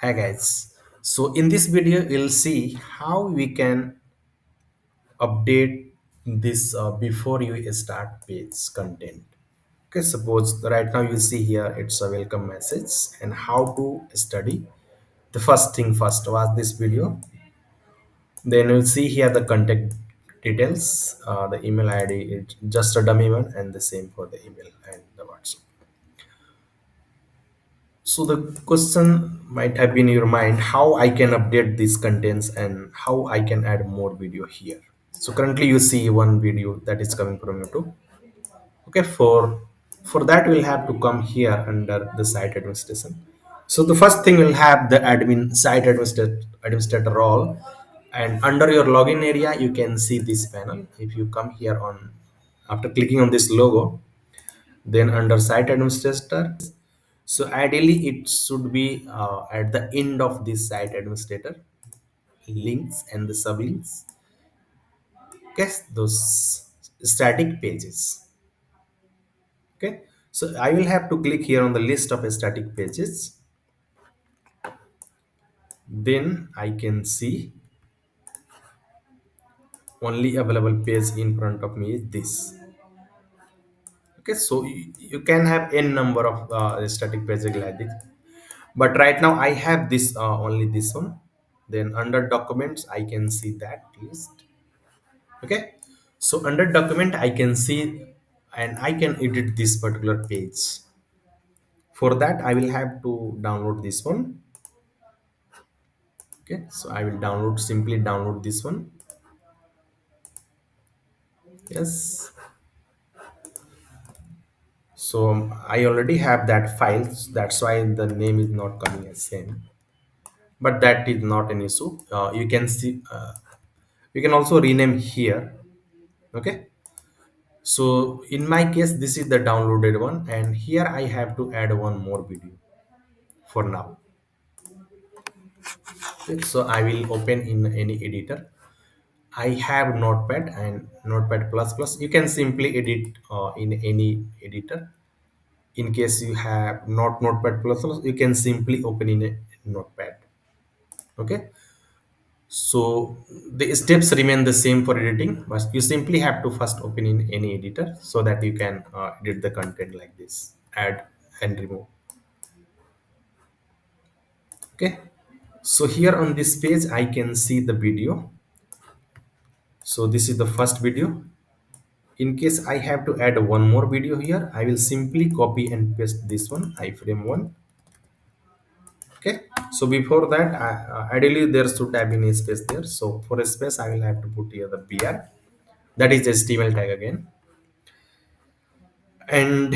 Hi guys. So in this video, you'll see how we can update this before you start page content. Okay, suppose right now you see here it's a welcome message and how to study. The first thing first was this video. Then you'll see here the contact details, the email ID, it's just a dummy one, and the same for the email and the WhatsApp. So the question might have been in your mind how I can update these contents and how I can add more video here. So currently you see one video that is coming from YouTube. Okay, for that we'll have to come here under the site administration. So the first thing we'll have the admin site administrator role, and under your login area you can see this panel. If you come here on after clicking on this logo, then under site administrator, so ideally it should be at the end of this site administrator links and the sublinks. Okay, those static pages. Okay, so I will have to click here on the list of static pages. Then I can see only available page in front of me is this. Okay, so you can have n number of static pages like this, but right now I have this only this one. Then under documents I can see that list. Okay, so under document I can see and I can edit this particular page. For that I will have to download this one. Okay, so I will download, simply download this one. Yes, so I already have that file, that's why the name is not coming as same, but that is not an issue. You can see you can also rename here. Okay, so in my case this is the downloaded one, and here I have to add one more video for now. Okay, so I will open in any editor. I have notepad and notepad plus plus. You can simply edit in any editor. In case you have not notepad plus plus, you can simply open in a notepad. Okay, so the steps remain the same for editing, but you simply have to first open in any editor so that you can edit the content like this, add and remove. Okay, so here on this page I can see the video. So this is the first video. In case I have to add one more video here, I will simply copy and paste this one, iframe one. Okay, so before that ideally there should have been a space there, so for a space I will have to put here the br, that is the html tag again. And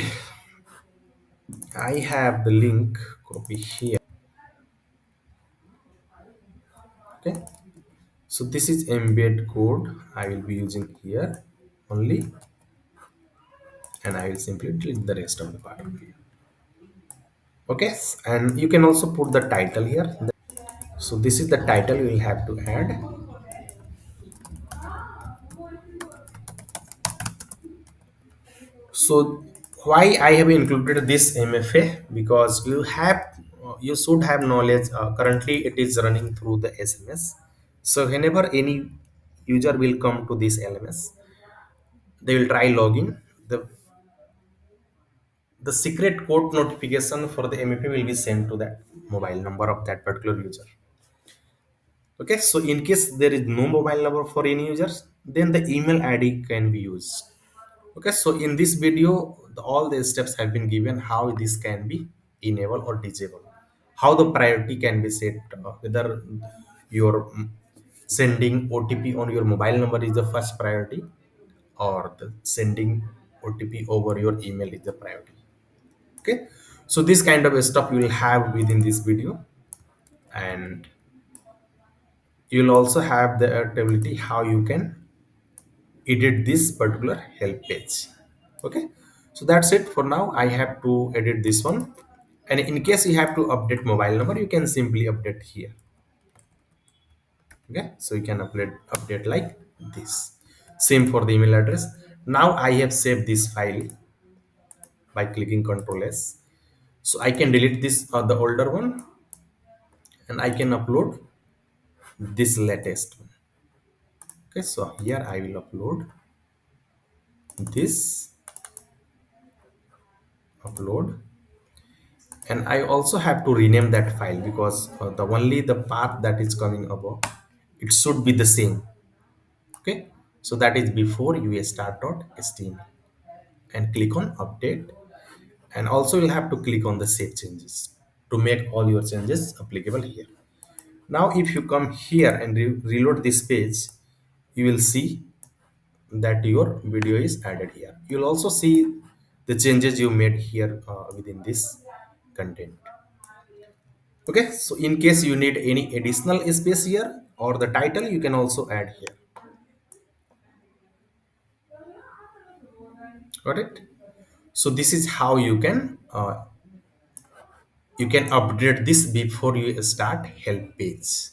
I have the link copy here. Okay, so this is embed code I will be using here only, and I will simply delete the rest of the part of here. Okay, and you can also put the title here. So this is the title you will have to add. So why I have included this MFA, because you should have knowledge. Currently, it is running through the SMS. So whenever any user will come to this LMS, they will try login. The secret code notification for the MFA will be sent to that mobile number of that particular user. Okay, so in case there is no mobile number for any users, then the email ID can be used. Okay, so in this video, all the steps have been given how this can be enable or disable, how the priority can be set, whether your sending OTP on your mobile number is the first priority, or the sending OTP over your email is the priority. Okay, so this kind of stuff you will have within this video, and you'll also have the ability how you can edit this particular help page. Okay, so that's it for now. I have to edit this one, and in case you have to update mobile number, you can simply update here. Okay, so you can update like this. Same for the email address. Now I have saved this file by clicking Ctrl S, so I can delete this the older one, and I can upload this latest one. Okay, so here I will upload this, upload, and I also have to rename that file because the only the path that is coming above, it should be the same. Okay, so that is before start.html, and click on update, and also you'll have to click on the save changes to make all your changes applicable here. Now if you come here and reload this page, you will see that your video is added here. You'll also see the changes you made here within this content. Okay, so in case you need any additional space here or the title, you can also add here. Got it? So this is how you can update this before you start help page.